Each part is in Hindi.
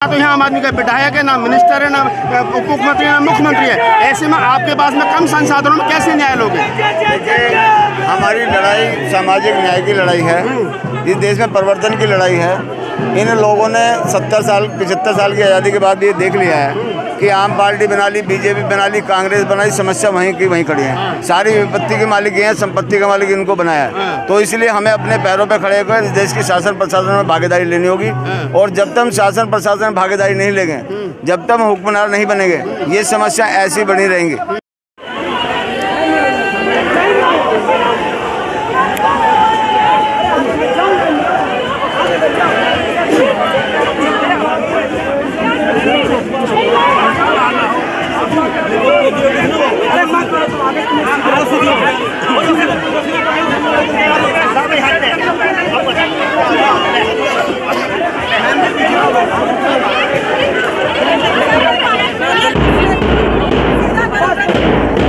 तो यहाँ आम आदमी का विधायक है, ना मिनिस्टर है, ना उप मुख्यमंत्री है, ना मुख्यमंत्री है। ऐसे में आपके पास में कम संसाधनों में कैसे न्याय लोगे? हमारी लड़ाई सामाजिक न्याय की लड़ाई है। इस देश में परिवर्तन की लड़ाई है। इन लोगों ने 70 साल 75 साल की आज़ादी के बाद ये देख लिया है कि आम पार्टी बना ली, बीजेपी बना ली, कांग्रेस बनाई, समस्या वहीं की वहीं खड़ी है। सारी विपत्ति के मालिक ये हैं, संपत्ति का मालिक इनको बनाया है। तो इसलिए हमें अपने पैरों पर खड़े होकर इस देश की शासन प्रशासन में भागीदारी लेनी होगी। और जब तक हम शासन प्रशासन में भागीदारी नहीं लेंगे, जब तक हम हुक्मरान नहीं बनेंगे, ये समस्या ऐसी बनी रहेंगी।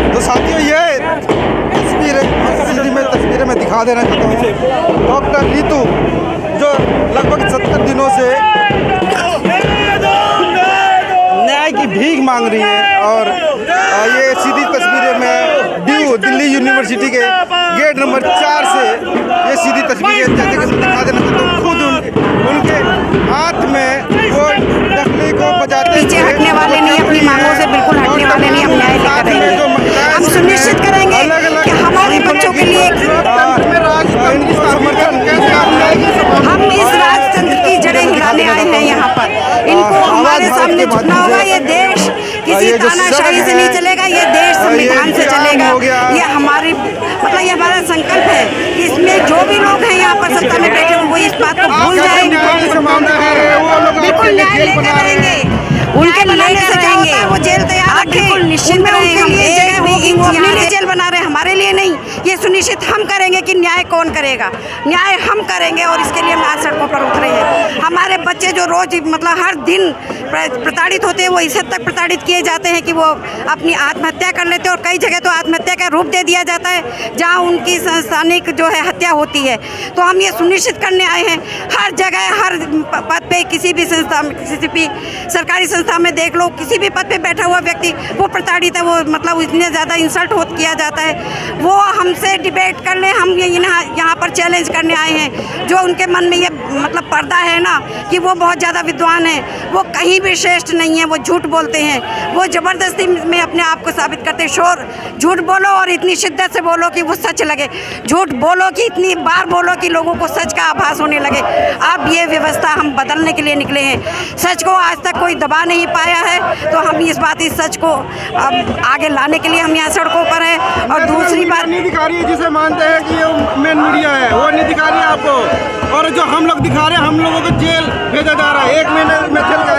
तो साथियों, ये तस्वीरें मैं दिखा देना चाहता हूँ। डॉक्टर रीतू जो लगभग 70 दिनों से न्याय की भीख मांग रही है, और ये सीधी तस्वीरें मैं दिल्ली यूनिवर्सिटी के गेट नंबर 4 से ये सीधी तस्वीरें जैसे कि दिखा देना चाहता हूँ। खुद उनके हाथ में वो डकली को बजाते पीछे हटने वाले नहीं, अपनी मांगों से बिल्कुल हटने वाले नहीं। हम न्याय लेकर रहेंगे। हम सुनिश्चित करेंगे कि हमारे बच्चों के लिए हम इस राजतंत्र की जड़ें हिलाने आए हैं यहाँ पर। इनको हमारे सामने झुकना होगा। ये देश किसी तानाशाही से नहीं चलेगा, ये देश संविधान से चलेगा। ये हमारी ये हमारा संकल्प है कि इसमें जो भी लोग हैं यहाँ पर सत्ता में बैठे हुए, वो इस बात को भूल जाएंगे। बिल्कुल न्याय लेकर रहेंगे, उनके बनाने से रहेंगे। वो जेल तैयार रखें, बिल्कुल निश्चित रहेंगे। हम एक जगह वो अपने लिए जेल बना रहे हैं, हमारे लिए नहीं। ये सुनिश्चित हम करेंगे कि न्याय कौन करेगा। न्याय हम करेंगे और इसके लिए हम आज सड़कों पर उतरे हैं। हमारे बच्चे जो रोज हर दिन प्रताड़ित होते हैं, वो इस हद तक प्रताड़ित किए जाते हैं कि वो अपनी आत्महत्या कर लेते हैं। और कई जगह तो आत्महत्या का रूप दे दिया जाता है जहाँ उनकी संस्थानिक जो है हत्या होती है। तो हम ये सुनिश्चित करने आए हैं, हर जगह हर पद पे किसी भी संस्था में, किसी भी सरकारी संस्था में देख लो, किसी भी पद पे बैठा हुआ व्यक्ति वो प्रताड़ित है। वो इतने ज़्यादा इंसल्ट किया जाता है। वो हमसे डिबेट कर ले, हम यहाँ पर चैलेंज करने आए हैं। जो उनके मन में ये पर्दा है ना कि वो बहुत ज़्यादा विद्वान है, वो कहीं भी श्रेष्ठ नहीं है, वो झूठ बोलते हैं। वो ज़बरदस्ती में अपने आप को साबित करते हैं। झूठ बोलो और इतनी शिद्दत से बोलो कि वो सच लगे। झूठ बोलो कि इतनी बार बोलो कि लोगों को सच का आभास होने लगे। अब ये व्यवस्था हम बदलने के लिए निकले हैं। सच को आज तक कोई दबा नहीं पाया है, तो हम इस सच को अब आगे लाने के लिए हम यहाँ सड़कों पर हैं। और दूसरी बात, नहीं दिखा रही है जिसे मानते हैं कि ये मेन मीडिया है, वो नहीं दिखा रही है आपको। और जो हम लोग दिखा रहे हैं, हम लोगों को जेल भेजा जा रहा है। 1 महीने में जेल का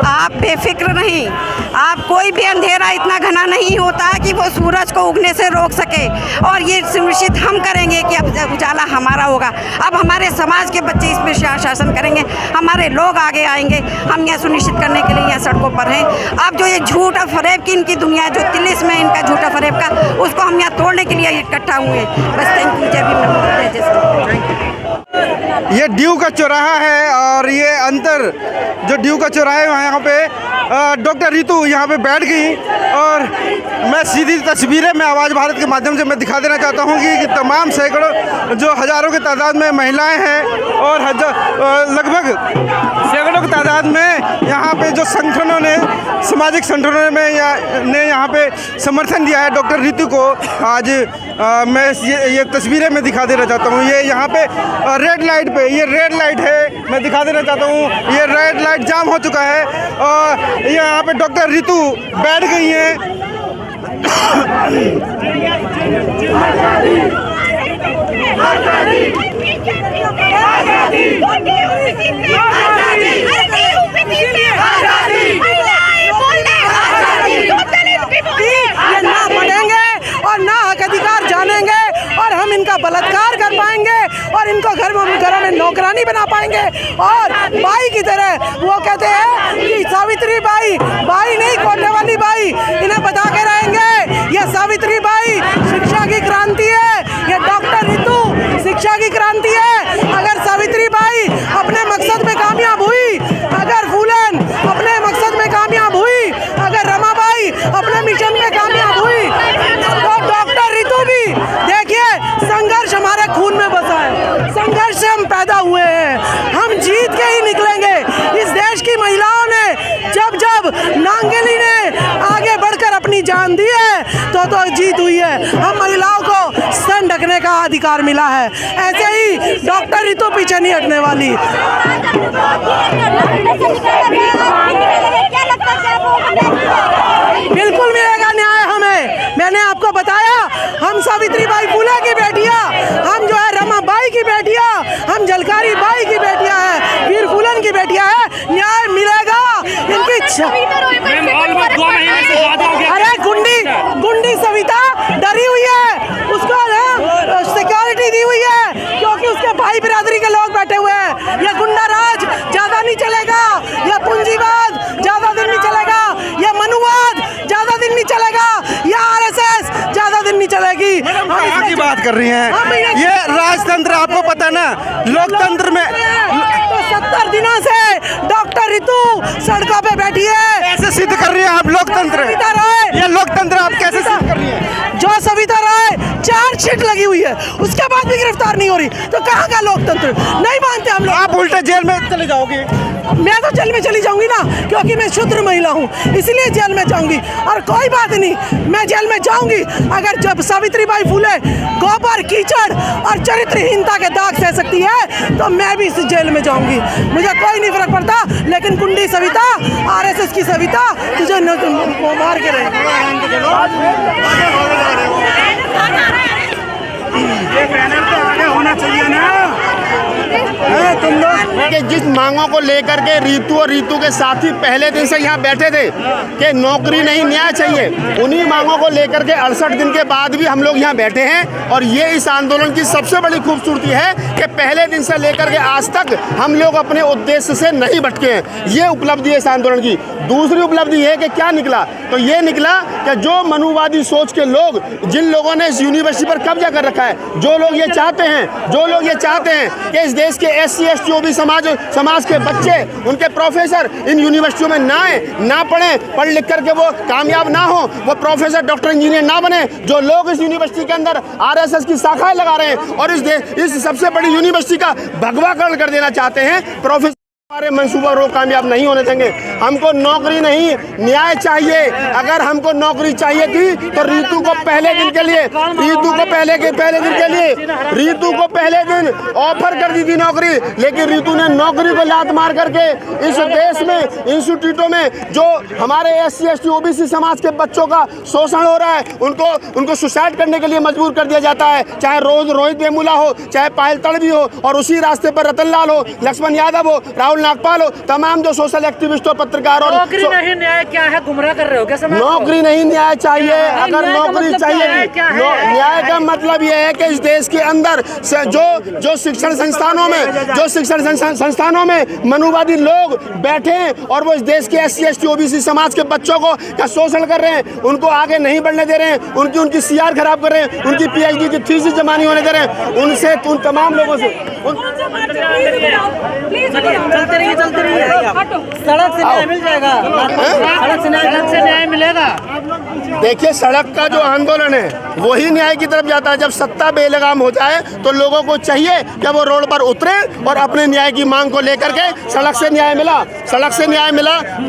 आप बेफिक्र नहीं। आप कोई भी अंधेरा इतना घना नहीं होता कि वो सूरज को उगने से रोक सके। और ये सुनिश्चित हम करेंगे कि अब उजाला हमारा होगा। अब हमारे समाज के बच्चे इसमें शासन करेंगे, हमारे लोग आगे आएंगे। हम यह सुनिश्चित करने के लिए यहाँ सड़कों पर हैं। अब जो ये झूठ और फरेब की इनकी दुनिया है, जो तिलिस्म है इनका झूठा फरेब का, उसको हम यहाँ तोड़ने के लिए इकट्ठा हुए हैं। बस थैंक यू। जय भीम। ये ड्यू का चौराहा है, और ये अंतर जो ड्यू का चौराहा है, यहाँ पे डॉक्टर रीतू यहाँ पे बैठ गई। और मैं सीधी तस्वीरें में आवाज़ भारत के माध्यम से मैं दिखा देना चाहता हूँ कि तमाम सैकड़ों जो हज़ारों की तादाद में महिलाएं हैं, और लगभग सैकड़ों की तादाद में यहाँ पे जो संगठनों ने, सामाजिक संगठनों ने यहाँ पे समर्थन दिया है डॉक्टर रीतू को। आज मैं ये तस्वीरें मैं दिखा देना चाहता हूँ। ये यहाँ पे रेड लाइट पे, ये रेड लाइट है, मैं दिखा देना चाहता हूँ। ये रेड लाइट जाम हो चुका है, और यहाँ पे डॉक्टर रीतू बैठ गई हैं। ये ना पढ़ेंगे और ना हक अधिकार जानेंगे, और हम इनका बलात्कार कर पाएंगे, और इनको घरों में नौकरानी बना पाएंगे। और बाई की तरह वो कहते हैं कि सावित्री बाई नहीं, कोटे वाली बाई, इन्हें बता के रहेंगे। ये सावित्री बाई शिक्षा की क्रांति है, ये डॉक्टर रीतू शिक्षा की क्रांति है। अगर सावित्री बाई अपने मकसद में कामयाब हुई, अगर फूलन जब नांगली ने आगे बढ़कर अपनी जान दी है तो जीत हुई है। हम महिलाओं को स्तन ढकने का अधिकार मिला है। ऐसे ही डॉक्टर रितु पीछे नहीं हटने वाली। बिल्कुल मिलेगा न्याय हमें। मैंने आपको बताया, हम सावित्रीबाई फुले की बेटियां, हम जो है रमाबाई की बेटियां, हम झलकारी बाई की बेटियां हैं, वीर फुलन की बेटियां हैं। न्याय मिलेगा। इनकी अरे गुंडी सविता डरी हुई है, उसको सिक्योरिटी दी हुई है क्योंकि उसके भाई बिरादरी के लोग बैठे हुए हैं। यह गुंडा राज ज्यादा नहीं चलेगा, यह पूंजीवाद ज्यादा दिन नहीं चलेगा, यह मनुवाद ज्यादा दिन नहीं चलेगा, यह आरएसएस ज्यादा दिन नहीं चलेगी। हम कहाँ की बात कर रही हैं? ये राजतंत्र, आपको पता है ना, लोकतंत्र में तो 70 दिनों से डॉक्टर रितु सड़कों पे बैठी है। कैसे सिद्ध कर रही है आप लोकतंत्र? ये लोकतंत्र आप कैसे सिद्ध कर रही है? जो सविता राय चार्जशीट लगी हुई है उसके बाद भी गिरफ्तार नहीं हो रही, तो कहाँ का लोकतंत्र? नहीं मानते हम लोग। आप उल्टे जेल में चले जाओगे। मैं तो जेल में चली जाऊंगी ना, क्योंकि मैं शूद्र महिला हूँ, इसलिए जेल में जाऊंगी। और कोई बात नहीं, मैं जेल में जाऊंगी अगर जब सावित्रीबाई फुले गोबर कीचड़ और चरित्रहीनता के दाग सह सकती है तो मैं भी इस जेल में जाऊंगी। मुझे कोई नहीं फर्क पड़ता। लेकिन गुंडी सविता, आरएसएस की सविता, तुझे मार के रहेगी। ये बैनर तो आगे होना चाहिए ना। तुम लोग कि जिस मांगों को लेकर के रीतू और रीतू के साथी पहले दिन से यहाँ बैठे थे कि नौकरी नहीं, न्याय चाहिए, उन्हीं मांगों को लेकर के 68 दिन के बाद भी हम लोग यहाँ बैठे हैं। और ये इस आंदोलन की सबसे बड़ी खूबसूरती है कि पहले दिन से लेकर के आज तक हम लोग अपने उद्देश्य से नहीं भटके हैं। ये उपलब्धि है इस आंदोलन की। दूसरी उपलब्धि है कि क्या निकला, तो ये निकला कि जो मनुवादी सोच के लोग, जिन लोगों ने इस यूनिवर्सिटी पर कब्जा कर रखा है, जो लोग ये चाहते हैं कि इस देश के SC ST OBC समाज के बच्चे, उनके प्रोफेसर इन यूनिवर्सिटियों में ना आए, ना पढ़ें, पढ़ लिख करके वो कामयाब ना हो, वो प्रोफेसर डॉक्टर इंजीनियर ना बने, जो लोग इस यूनिवर्सिटी के अंदर RSS की शाखाएं लगा रहे हैं और इस सबसे बड़ी यूनिवर्सिटी का भगवाकरण कर देना चाहते हैं, प्रोफेसर हमारे मंसूबा रोग कामयाब नहीं होने देंगे। हमको नौकरी नहीं, न्याय चाहिए। अगर हमको नौकरी चाहिए थी तो रीतू को पहले दिन ऑफर कर दी थी नौकरी, लेकिन रीतू ने नौकरी को लात मार करके इस देश में इंस्टीट्यूटों में जो हमारे SC ST OBC समाज के बच्चों का शोषण हो रहा है, उनको सुसाइड करने के लिए मजबूर कर दिया जाता है। चाहे रोहित वेमुला हो, चाहे पायल तड़वी हो, और उसी रास्ते पर रतन लाल हो, लक्ष्मण यादव हो, राहुल नागपाल हो, तमाम जो सोशल एक्टिविस्ट और पत्रकार। और नौकरी नहीं न्याय क्या है, गुमराह कर रहे हो क्या समाज को? नौकरी नहीं, न्याय चाहिए। अगर नौकरी चाहिए, न्याय का मतलब यह है कि इस देश के अंदर जो शिक्षण संस्थानों में मनुवादी लोग बैठे हैं और वो इस देश के SC ST OBC समाज के बच्चों को का शोषण कर रहे हैं, उनको आगे नहीं बढ़ने दे रहे हैं, उनकी CR खराब कर रहे हैं, उनकी PhD की थीसिस जमा नहीं होने दे रहे हैं, उनसे उन तमाम लोगों से चलते रहिए। सड़क से न्याय मिल जाएगा, सड़क से न्याय मिलेगा। देखिए, सड़क का जो आंदोलन है वही न्याय की तरफ जाता है। जब सत्ता बेलगाम हो जाए तो लोगों को चाहिए कि वो रोड पर उतरे और अपने न्याय की मांग को लेकर के सड़क से न्याय मिला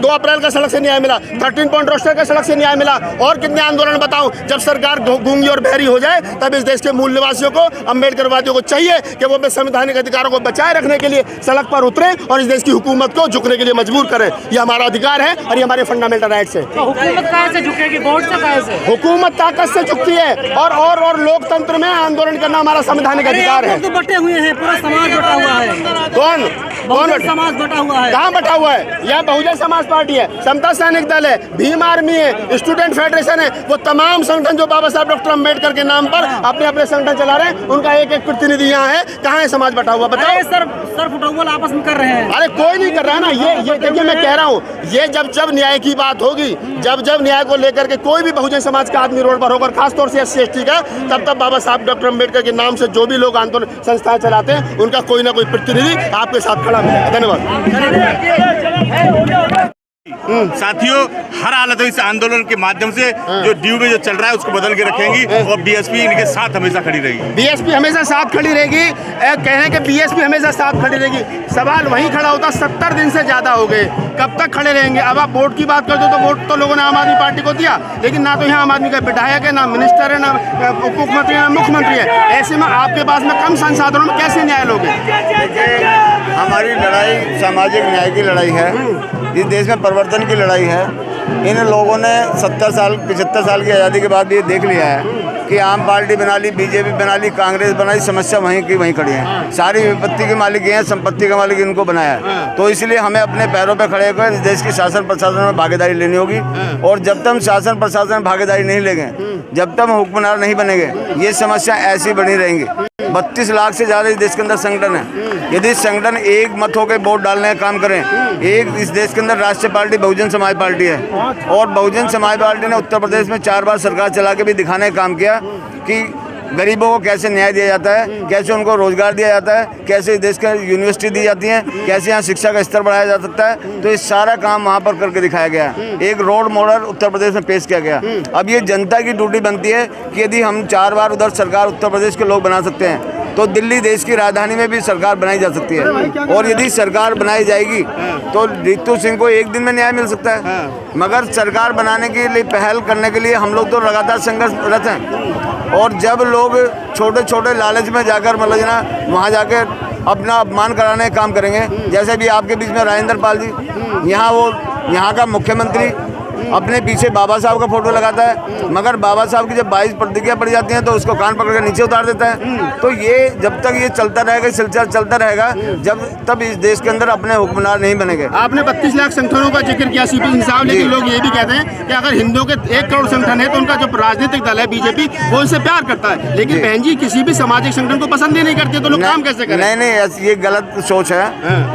2 अप्रैल का सड़क से न्याय मिला, 13 पॉइंट रोस्टर का सड़क से न्याय मिला, और कितने आंदोलन बताऊं। जब सरकार गूंगी और बहरी हो जाए तब इस देश के मूल निवासियों को, अम्बेडकरवादियों को चाहिए कि वो अपने संवैधानिक अधिकारों को बचाए रखने के लिए सड़क पर उतरे और इस देश की हुकूमत को झुकने के लिए मजबूर करें। ये हमारा अधिकार है और ये हमारे फंडामेंटल राइट्स है। तो हुकूमत कहाँ से झुकेगी, वोट से कहाँ से? हुकूमत ताकत से झुकती है और लोकतंत्र में आंदोलन करना हमारा संवैधानिक अधिकार है। तो बटे हुए हैं, पूरा समाज बटा हुआ है। कौन समाज बटा हुआ है? कहाँ बटा हुआ है? यह बहुजन समाज पार्टी है, समता सैनिक दल है, भीम आर्मी है, स्टूडेंट फेडरेशन है, वो तमाम संगठन जो बाबा साहब डॉक्टर अम्बेडकर के नाम पर अपने संगठन चला रहे हैं, उनका एक प्रतिनिधि यहाँ है। कहाँ है समाज बटा हुआ, बताओ। सर फुटबॉल आपस में कर रहे हैं। अरे कोई नहीं कर रहा है ना। ये देखिए, मैं कह रहा हूँ, ये जब न्याय की बात होगी, जब न्याय को लेकर के कोई भी बहुजन समाज का आदमी रोड पर होकर, खासतौर से SC ST का, तब बाबा साहब डॉक्टर अम्बेडकर के नाम से जो भी लोग आंदोलन संस्थाएं चलाते हैं, उनका कोई ना कोई प्रतिनिधि आपके साथ खड़ा मिलेगा। धन्यवाद। साथियों हर हालत में इस आंदोलन के माध्यम से जो ड्यू में जो चल रहा है उसको बदल के रखेंगी और बीएसपी इनके साथ हमेशा खड़ी रहेगी। बीएसपी हमेशा साथ खड़ी रहेगी। कह रहे हैं कि बीएसपी हमेशा साथ खड़ी रहेगी। सवाल वहीं खड़ा होता, 70 दिन से ज़्यादा हो गए, कब तक खड़े रहेंगे? अब आप वोट की बात करते हो तो वोट तो लोगों ने आम आदमी पार्टी को दिया, लेकिन ना तो यहाँ आम आदमी का विधायक है, ना मिनिस्टर है, ना उप मुख्यमंत्री है, ना मुख्यमंत्री है। ऐसे में आपके पास में कम संसाधनों में कैसे न्याय लोगे? हमारी लड़ाई सामाजिक न्याय की लड़ाई है, इस देश में परिवर्तन की लड़ाई है। इन लोगों ने 70 साल 75 साल की आज़ादी के बाद ये देख लिया है कि आम पार्टी बना ली, बीजेपी बना ली, कांग्रेस बनाई, समस्या वहीं की वहीं खड़ी है। सारी विपत्ति के मालिक ये हैं, संपत्ति के मालिक इनको बनाया है। तो इसलिए हमें अपने पैरों पर खड़े होकर इस देश की शासन प्रशासन में भागीदारी लेनी होगी। और जब तक हम शासन प्रशासन में भागीदारी नहीं लेंगे, जब तक हम हुक्मरान नहीं बनेंगे, ये समस्या ऐसी बनी रहेंगी। 32 लाख से ज़्यादा इस देश के अंदर संगठन है। यदि संगठन एक मत होकर वोट डालने का काम करें, एक इस देश के अंदर राष्ट्रीय पार्टी बहुजन समाज पार्टी है और बहुजन समाज पार्टी ने उत्तर प्रदेश में 4 बार सरकार चला के भी दिखाने का काम किया कि गरीबों को कैसे न्याय दिया जाता है, कैसे उनको रोजगार दिया जाता है, कैसे इस देश की यूनिवर्सिटी दी जाती है, कैसे यहाँ शिक्षा का स्तर बढ़ाया जा सकता है। तो ये सारा काम वहाँ पर करके दिखाया गया, एक रोड मॉडल उत्तर प्रदेश में पेश किया गया। अब ये जनता की ड्यूटी बनती है कि यदि हम 4 बार उधर सरकार उत्तर प्रदेश के लोग बना सकते हैं तो दिल्ली देश की राजधानी में भी सरकार बनाई जा सकती है। और यदि सरकार बनाई जाएगी तो रितु सिंह को एक दिन में न्याय मिल सकता है। मगर सरकार बनाने के लिए पहल करने के लिए हम लोग तो लगातार संघर्षरत हैं। और जब लोग छोटे छोटे लालच में जाकर मतलब ना वहाँ जाकर अपना अपमान कराने का काम करेंगे, जैसे भी आपके बीच में राजेंद्र पाल जी, यहाँ का मुख्यमंत्री अपने पीछे बाबा साहब का फोटो लगाता है, मगर बाबा साहब की जब 22 प्रतिज्ञा पड़ जाती हैं तो उसको कान पकड़ कर नीचे उतार देता है। तो ये जब तक ये चलता रहेगा, सिलसिला चलता रहेगा, जब तब इस देश के अंदर अपने हुक्मरान नहीं बनेंगे। आपने 32 लाख संगठनों का जिक्र किया सीपी साहब, लेकिन लोग ये भी कहते हैं कि अगर हिंदुओं के 1 करोड़ संगठन है तो उनका जो राजनीतिक दल है बीजेपी वो उनसे प्यार करता है, लेकिन बहन जी किसी भी सामाजिक संगठन को पसंद ही नहीं करते, तो लोग काम कैसे करें? नहीं, ये गलत सोच है।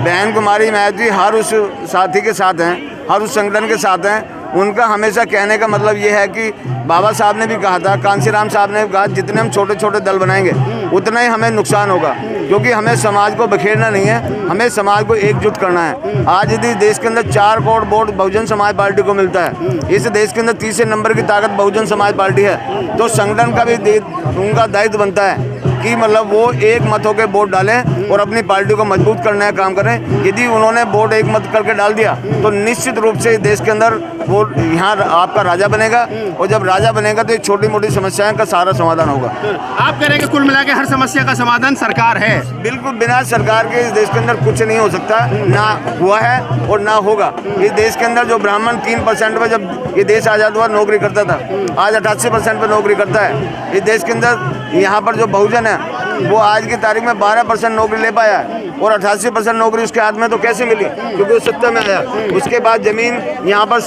बहन कुमारी महतो जी हर उस साथी के साथ हैं, हर उस संगठन के साथ हैं। उनका हमेशा कहने का मतलब ये है कि बाबा साहब ने भी कहा था, कांशीराम साहब ने कहा, जितने हम छोटे छोटे दल बनाएंगे उतना ही हमें नुकसान होगा, क्योंकि हमें समाज को बिखेरना नहीं है, हमें समाज को एकजुट करना है। आज यदि देश के अंदर 4 करोड़ वोट बहुजन समाज पार्टी को मिलता है, इस देश के अंदर 30 नंबर की ताकत बहुजन समाज पार्टी है, तो संगठन का भी उनका दायित्व बनता है कि मतलब वो एक मत होकर वोट डालें और अपनी पार्टी को मजबूत करने का काम करें। यदि उन्होंने वोट एक मत करके डाल दिया तो निश्चित रूप से देश के अंदर वो यहाँ आपका राजा बनेगा, और जब राजा बनेगा तो ये छोटी मोटी समस्याओं का सारा समाधान होगा। आप कह रहे हैं कि कुल मिला के हर समस्या का समाधान सरकार है? बिल्कुल, बिना सरकार के इस देश के अंदर कुछ नहीं हो सकता, ना हुआ है और ना होगा। इस देश के अंदर जो ब्राह्मण 3% में जब ये देश आज़ाद हुआ नौकरी करता था, आज 88% पे नौकरी करता है। इस देश के अंदर यहाँ पर जो बहुजन है वो आज की तारीख में 12% नौकरी ले पाया है, और 88% नौकरी उसके हाथ में तो कैसे मिली? क्योंकि वो सत्ता में आया। उसके बाद ज़मीन यहाँ पर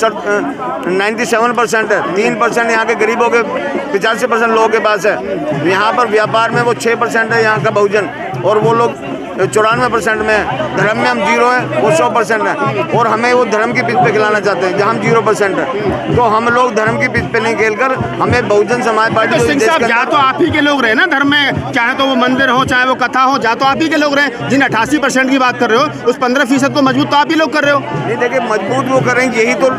97% है, 3% यहाँ के गरीबों के 85% लोगों के पास है। यहाँ पर व्यापार में वो 6% है यहाँ का बहुजन, और वो लोग 94% में है। धर्म में हम 0 है, वो 100% है, और हमें वो धर्म की पिच पे खिलाना चाहते हैं जहाँ हम 0% है। तो हम लोग धर्म की पिच पे नहीं खेलकर हमें बहुजन समाज पार्टी तो सिंह साहब, जा तो आप ही के लोग रहे ना धर्म में, चाहे तो वो मंदिर हो चाहे वो कथा हो, जा तो आप ही के लोग रहे। जिन 88% की बात कर रहे हो, उस 15% को मजबूत तो आप ही लोग कर रहे हो। नहीं, देखिए मजबूत वो कर रहे हैं, यही तो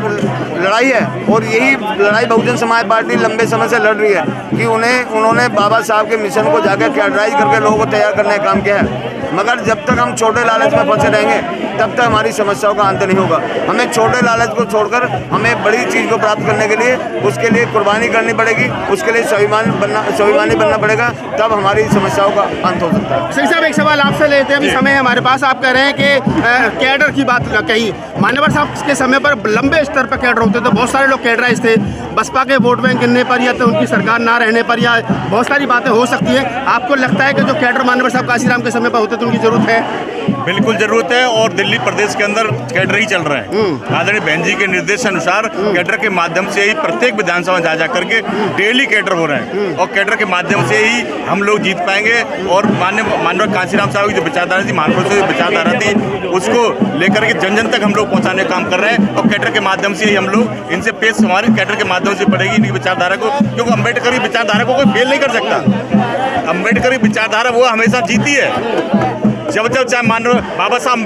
लड़ाई है, और यही लड़ाई बहुजन समाज पार्टी लंबे समय से लड़ रही है कि उन्होंने बाबा साहब के मिशन को जाकर कैडराइज करके लोगों को तैयार करने का काम किया है। मगर जब तक हम छोटे लालच में फंसे रहेंगे तब तक हमारी समस्याओं का अंत नहीं होगा। हमें छोटे लालच को छोड़कर हमें बड़ी चीज़ को प्राप्त करने के लिए उसके लिए कुर्बानी करनी पड़ेगी, उसके लिए स्वाभिमानी बनना पड़ेगा, तब हमारी समस्याओं का अंत हो सकता है। सिंह साहब, एक सवाल आपसे लेते हैं, अभी समय है हमारे पास। आप कह रहे हैं कि कैडर की बात कही, मान्यवर साहब के समय पर लंबे स्तर पर कैडर होते थे, बहुत सारे लोग कैडराइज थे। बसपा के वोट बैंक गिनने पर या तो उनकी सरकार ना रहने पर या बहुत सारी बातें हो सकती है। आपको लगता है कि जो कैडर मान्यवर साहब काशीराम के समय पर होते थे उनकी जरूरत है? बिल्कुल जरूरत है, और दिल्ली प्रदेश के अंदर कैडर ही चल रहा है। आदरणीय बहन जी के निर्देशानुसार कैडर के माध्यम से ही प्रत्येक विधानसभा जा करके डेली कैडर हो रहे हैं, और कैडर के माध्यम से ही हम लोग जीत पाएंगे। और माननीय कांशीराम साहब की जो विचारधारा थी, महानपुर से जो विचारधारा थी, उसको लेकर के जन जन तक हम लोग पहुँचाने का काम कर रहे हैं, और कैडर के माध्यम से ही हम लोग इनसे पेश हमारे कैडर के माध्यम से पड़ेगी इनकी विचारधारा को, क्योंकि अम्बेडकर की विचारधारा को कोई फेल नहीं कर सकता। अम्बेडकर की विचारधारा वो हमेशा जीती है। जब चाहे मान लो बाबा साहब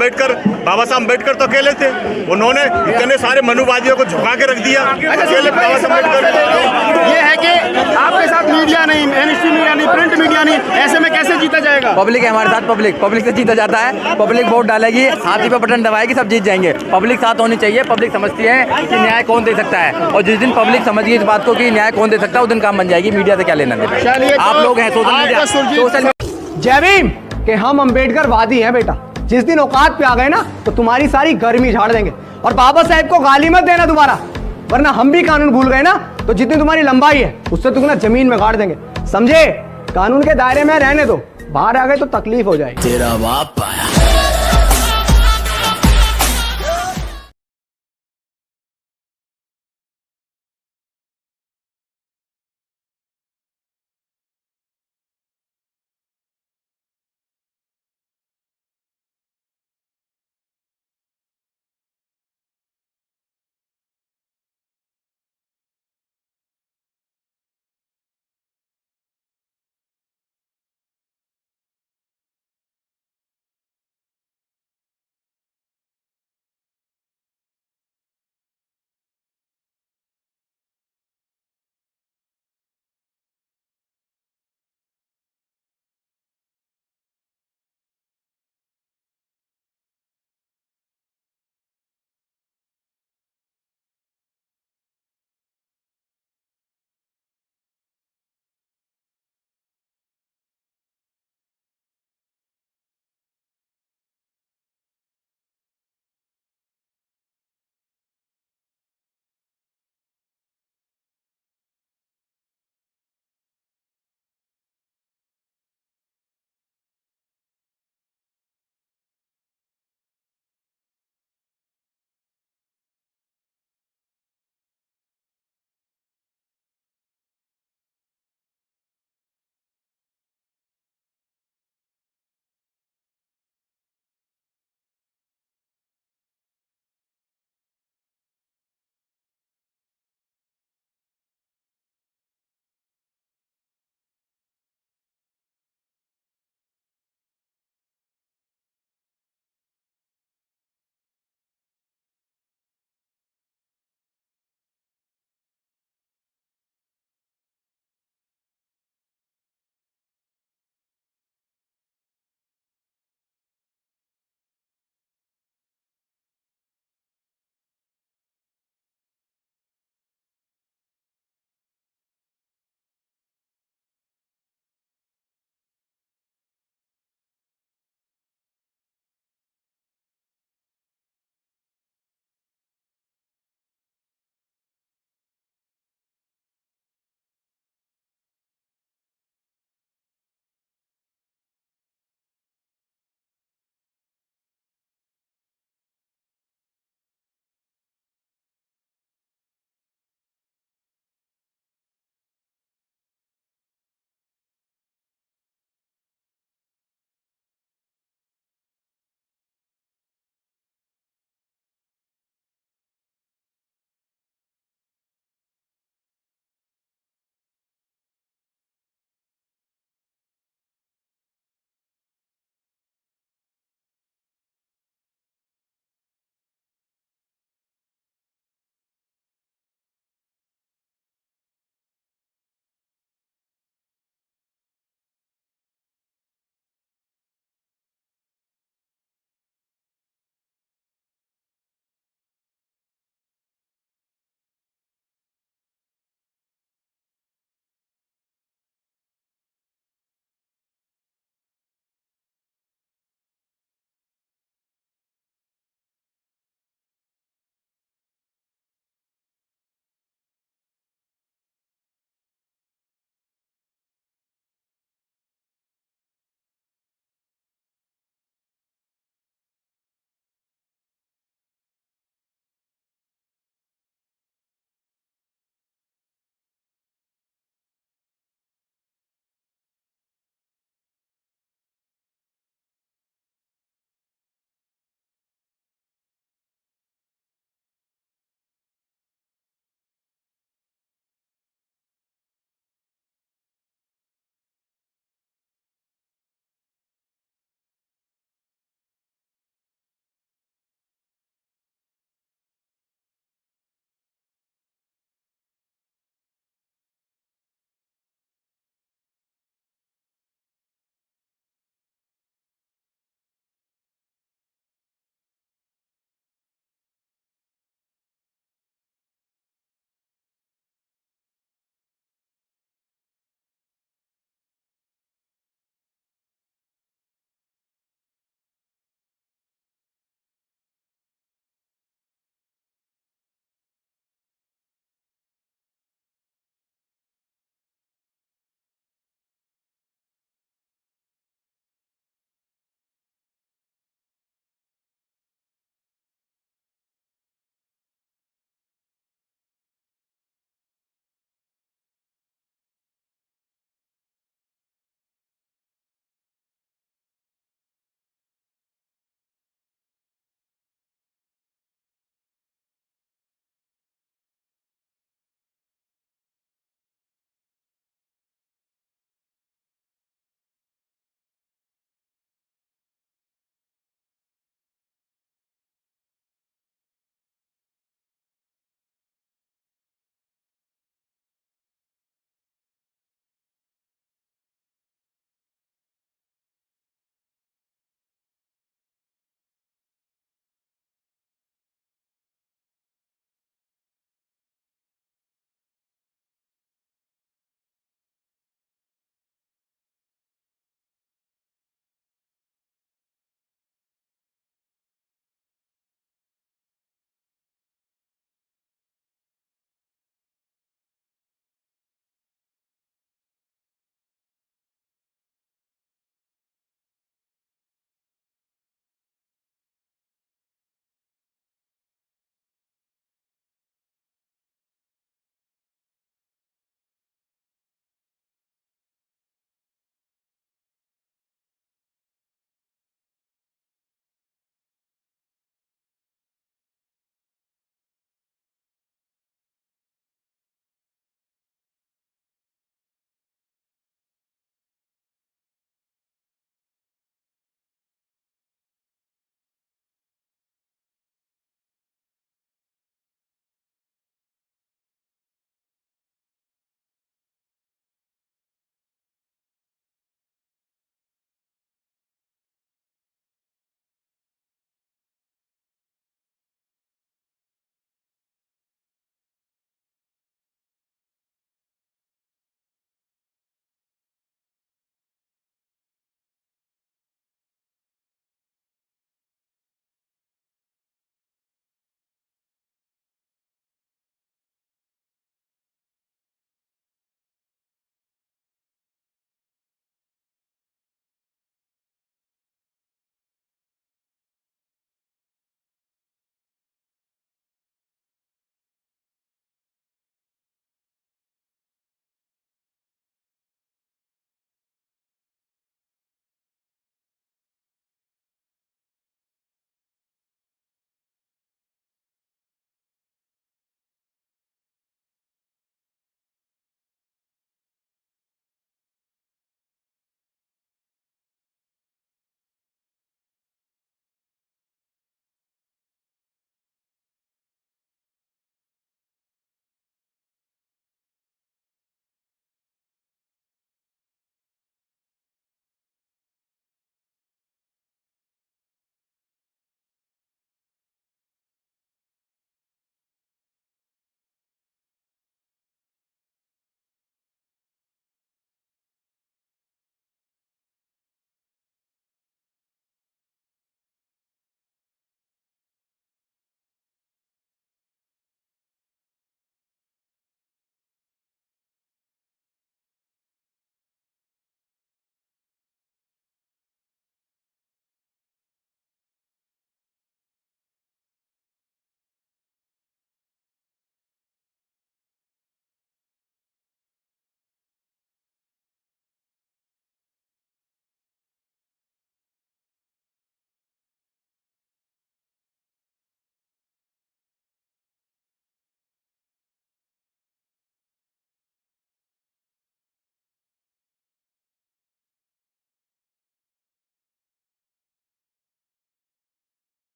अम्बेडकर तो अकेले थे, उन्होंने इतने सारे मनुवादियों को झुका के रख दिया। अकेले बाबा साहब अम्बेडकर। ये है कि आपके साथ मीडिया नहीं, मेनस्ट्रीम मीडिया नहीं, प्रिंट मीडिया नहीं, ऐसे में कैसे जीता जाएगा? पब्लिक है हमारे साथ, पब्लिक से जीता जाता है। पब्लिक वोट डालेगी, हाथी पे बटन दबाएगी, सब जीत जाएंगे। पब्लिक साथ होनी चाहिए। पब्लिक समझती है कि न्याय कौन दे सकता है, और जिस दिन पब्लिक समझ गई इस बात को कि न्याय कौन दे सकता है, उस दिन काम बन जाएगी। मीडिया से क्या लेना देना? आप लोग हैं सोशल जय भीम कि हम अम्बेडकर वादी हैं बेटा। जिस दिन औकात पे आ गए ना तो तुम्हारी सारी गर्मी झाड़ देंगे। और बाबा साहब को गाली मत देना दोबारा, वरना हम भी कानून भूल गए ना तो जितनी तुम्हारी लंबाई है उससे दुगना जमीन में गाड़ देंगे। समझे? कानून के दायरे में रहने दो, बाहर आ गए तो तकलीफ हो जाएगी। तेरा बाप आया।